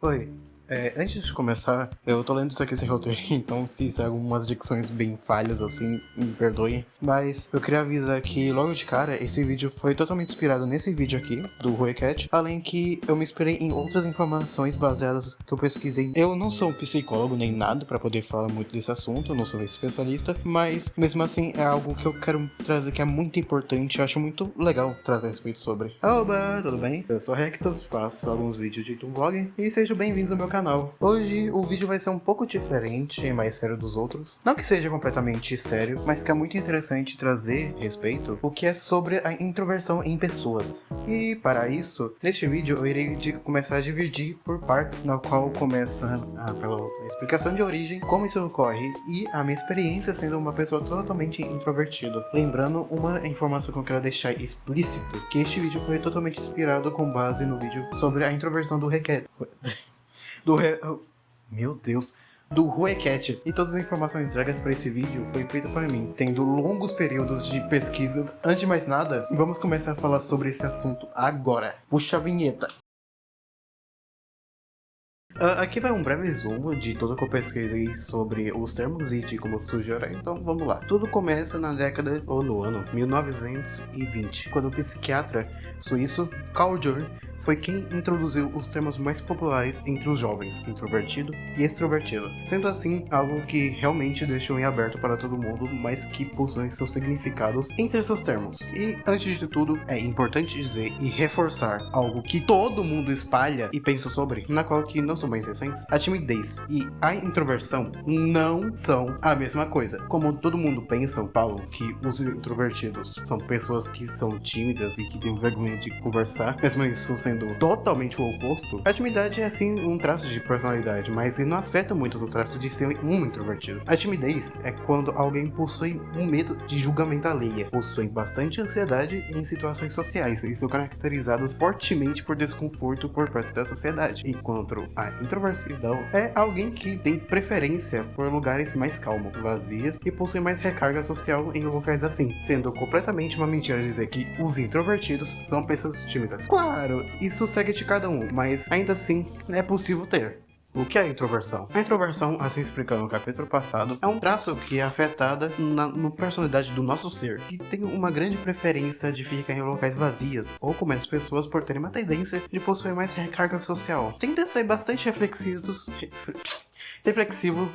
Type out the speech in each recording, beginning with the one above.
Oi, antes de começar, eu tô lendo isso aqui sem roteiro, então se isso é algumas dicções bem falhas assim, me perdoem. Mas eu queria avisar que logo de cara, esse vídeo foi totalmente inspirado nesse vídeo aqui, do Roycat, além que eu me inspirei em outras informações baseadas que eu pesquisei. Eu não sou um psicólogo nem nada pra poder falar muito desse assunto, eu não sou especialista, mas mesmo assim é algo que eu quero trazer que é muito importante, eu acho muito legal trazer a respeito sobre. Oba, tudo bem? Eu sou Rectus, faço alguns vídeos de vlog e sejam bem-vindos ao meu canal. Hoje o vídeo vai ser um pouco diferente e mais sério dos outros. Não que seja completamente sério, mas que é muito interessante trazer respeito o que é sobre a introversão em pessoas. E para isso, neste vídeo eu irei começar a dividir por partes, na qual começa pela explicação de origem, como isso ocorre e a minha experiência sendo uma pessoa totalmente introvertida. Lembrando uma informação que eu quero deixar explícito, que este vídeo foi totalmente inspirado com base no vídeo sobre a introversão do Requet. Meu Deus. Do Ruecat. E todas as informações dragas para esse vídeo foi feito por mim, tendo longos períodos de pesquisas. Antes de mais nada, vamos começar a falar sobre esse assunto agora. Puxa a vinheta. Aqui vai um breve resumo de tudo que eu pesquisei sobre os termos e de como surgiu, então vamos lá. Tudo começa na década, ou no ano, 1920, quando o psiquiatra suíço Carl Jung foi quem introduziu os termos mais populares entre os jovens, introvertido e extrovertido. Sendo assim, algo que realmente deixou em aberto para todo mundo, mas que possui seus significados entre seus termos. E, antes de tudo, é importante dizer e reforçar algo que todo mundo espalha e pensa sobre, na qual que não são mais recentes. A timidez e a introversão não são a mesma coisa. Como todo mundo pensa, Paulo, que os introvertidos são pessoas que são tímidas e que têm vergonha de conversar, mesmo isso sendo totalmente o oposto. A timidez é sim um traço de personalidade, mas ele não afeta muito no traço de ser um introvertido. A timidez é quando alguém possui um medo de julgamento alheia, possui bastante ansiedade em situações sociais e são caracterizados fortemente por desconforto por parte da sociedade, enquanto a introversão é alguém que tem preferência por lugares mais calmos, vazios e possui mais recarga social em locais assim, sendo completamente uma mentira dizer que os introvertidos são pessoas tímidas. Claro, isso segue de cada um, mas ainda assim é possível ter. O que é a introversão? A introversão, assim explicando no capítulo passado, é um traço que é afetada na personalidade do nosso ser, que tem uma grande preferência de ficar em locais vazios ou com menos pessoas por terem uma tendência de possuir mais recarga social. Tendem a ser bastante reflexivos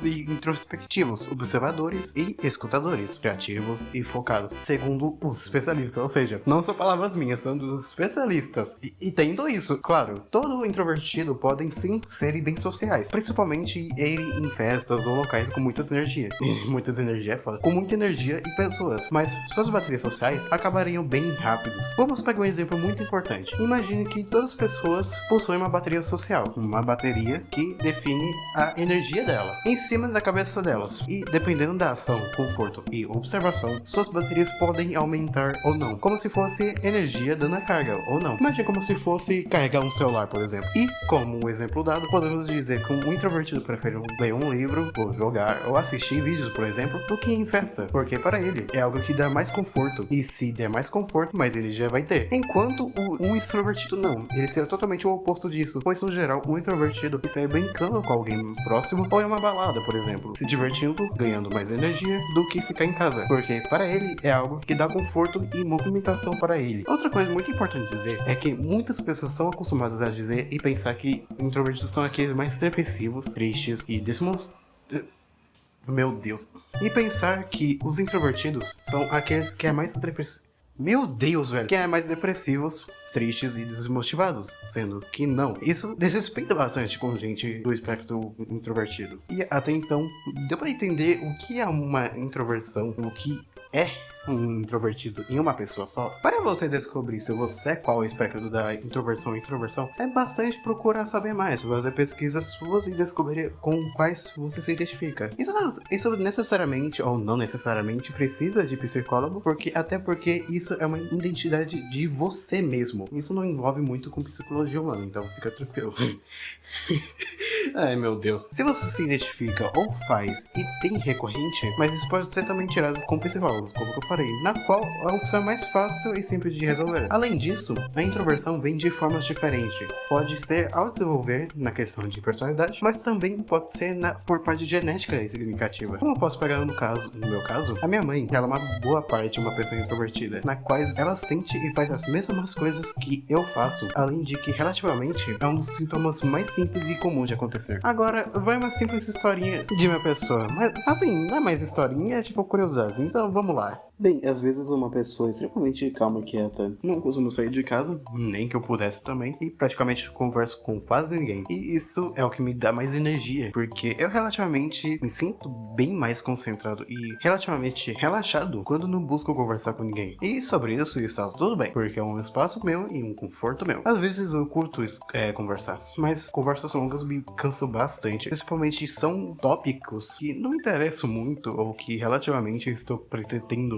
e introspectivos, observadores e escutadores, criativos e focados, segundo os especialistas, ou seja, não são palavras minhas, são dos especialistas. E tendo isso, claro, todo introvertido podem sim ser bem sociais, principalmente ir em festas ou locais com muitas energia. Muitas energia é foda. Com muita energia e pessoas, mas suas baterias sociais acabariam bem rápidos. Vamos pegar um exemplo muito importante. Imagine que todas as pessoas possuem uma bateria social, uma bateria que define a energia dela, em cima da cabeça delas. E dependendo da ação, conforto e observação, suas baterias podem aumentar ou não, como se fosse energia dando a carga ou não. Imagine como se fosse carregar um celular, por exemplo. E como um exemplo dado, podemos dizer que um introvertido prefere ler um livro, ou jogar, ou assistir vídeos, por exemplo, do que em festa, porque para ele é algo que dá mais conforto. E se der mais conforto, mais ele já vai ter. Enquanto um extrovertido não, ele será totalmente o oposto disso, pois no geral um introvertido está brincando com alguém próximo ou em uma balada, por exemplo, se divertindo, ganhando mais energia do que ficar em casa, porque para ele é algo que dá conforto e movimentação para ele. Outra coisa muito importante dizer é que muitas pessoas são acostumadas a dizer e pensar que introvertidos são aqueles mais depressivos, tristes e Meu Deus. E pensar que os introvertidos são aqueles que é mais depressivos. Meu Deus, velho. Que é mais depressivos, tristes e desmotivados. Sendo que não. Isso desrespeita bastante com gente do espectro introvertido. E até então, deu pra entender o que é uma introversão, o que é um introvertido em uma pessoa só. Para você descobrir se você é qual espectro da introversão e extroversão, é bastante procurar saber mais, fazer pesquisas suas e descobrir com quais você se identifica. Isso necessariamente ou não necessariamente precisa de psicólogo, até porque isso é uma identidade de você mesmo. Isso não envolve muito com psicologia humana, então fica tranquilo. Ai, meu Deus. Se você se identifica ou faz e tem recorrente, mas isso pode ser também tirado como principal, como eu falei, na qual a opção é mais fácil e simples de resolver. Além disso, a introversão vem de formas diferentes. Pode ser ao desenvolver na questão de personalidade, mas também pode ser por parte genética e significativa. Como eu posso pegar no meu caso, a minha mãe, ela é uma boa parte uma pessoa introvertida, na qual ela sente e faz as mesmas coisas que eu faço, além de que relativamente é um dos sintomas mais simples e comum de acontecer. Agora, vai uma simples historinha de minha pessoa, mas assim, não é mais historinha, é tipo curiosidade, então vamos lá. Bem, às vezes uma pessoa extremamente calma e quieta não costuma sair de casa, nem que eu pudesse também, e praticamente converso com quase ninguém. E isso é o que me dá mais energia, porque eu relativamente me sinto bem mais concentrado e relativamente relaxado quando não busco conversar com ninguém. E sobre isso está tudo bem, porque é um espaço meu e um conforto meu. Às vezes eu curto conversar, mas conversas longas me cansam bastante, principalmente são tópicos que não me interessam muito ou que relativamente estou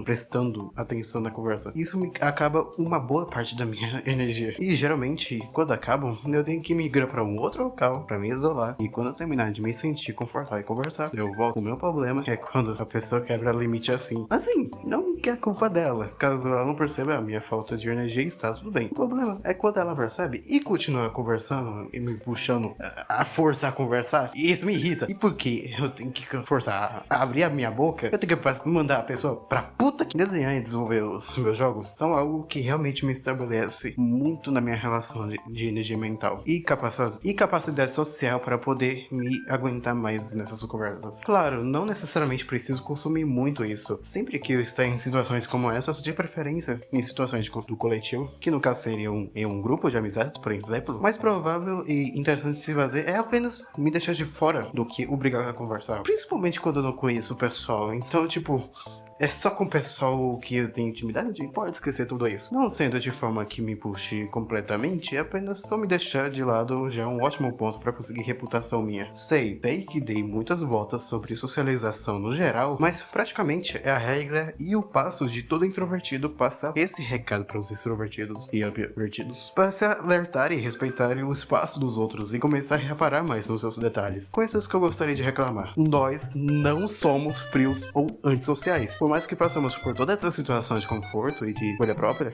prestando atenção na conversa. Isso me acaba uma boa parte da minha energia. E geralmente, quando acabam, eu tenho que migrar para um outro local para me isolar. E quando eu terminar de me sentir confortável e conversar, eu volto. O meu problema é quando a pessoa quebra limite assim. Assim, não que é culpa dela. Caso ela não perceba a minha falta de energia, está tudo bem. O problema é quando ela percebe e continua conversando e me puxando a força a conversar. E isso me irrita. E por que eu tenho que forçar a abrir a minha boca? Eu tenho que mandar a pessoa pra puta que desenhar e desenvolver os meus jogos são algo que realmente me estabelece muito na minha relação de energia mental e capacidade social para poder me aguentar mais nessas conversas. Claro, não necessariamente preciso consumir muito isso. Sempre que eu estou em situações como essas, de preferência em situações do coletivo, que no caso seria um grupo de amizades, por exemplo, mais provável e interessante de se fazer é apenas me deixar de fora do que obrigar a conversar. Principalmente quando eu não conheço o pessoal. Então, tipo, é só com o pessoal que eu tenho intimidade? Pode esquecer tudo isso. Não sendo de forma que me puxe completamente, é apenas só me deixar de lado já é um ótimo ponto para conseguir reputação minha. Sei que dei muitas voltas sobre socialização no geral, mas praticamente é a regra e o passo de todo introvertido passar esse recado para os extrovertidos e ambivertidos, para se alertar e respeitar o espaço dos outros e começar a reparar mais nos seus detalhes. Coisas que eu gostaria de reclamar. Nós não somos frios ou antissociais. Por mais que passamos por toda essa situação de conforto e de escolha própria,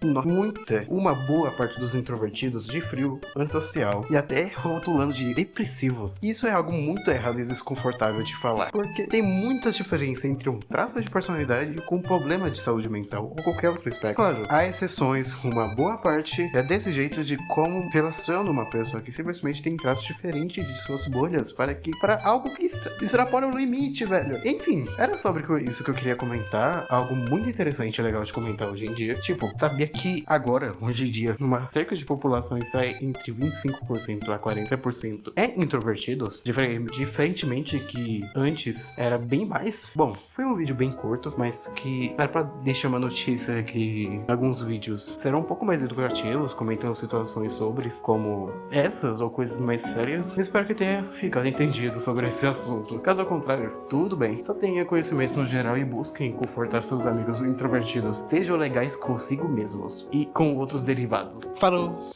uma boa parte dos introvertidos de frio, antissocial e até rotulando de depressivos. Isso é algo muito errado e desconfortável de falar, porque tem muita diferença entre um traço de personalidade com um problema de saúde mental ou qualquer outro aspecto. Claro, há exceções, uma boa parte é desse jeito de como relaciona uma pessoa que simplesmente tem traços diferentes de suas bolhas para algo que extrapola o limite, velho. Enfim, era sobre isso que eu queria comentar. Algo muito interessante e legal de comentar hoje em dia. Tipo, sabia que agora, hoje em dia, uma cerca de população está entre 25% a 40% é introvertidos, diferentemente que antes era bem mais. Bom, foi um vídeo bem curto, mas que era pra deixar uma notícia que alguns vídeos serão um pouco mais educativos, comentando situações sobre como essas ou coisas mais sérias. Espero que tenha ficado entendido sobre esse assunto. Caso ao contrário, tudo bem. Só tenha conhecimento no geral e busquem confortar seus amigos introvertidos. Sejam legais consigo mesmos e com outros derivados. Falou!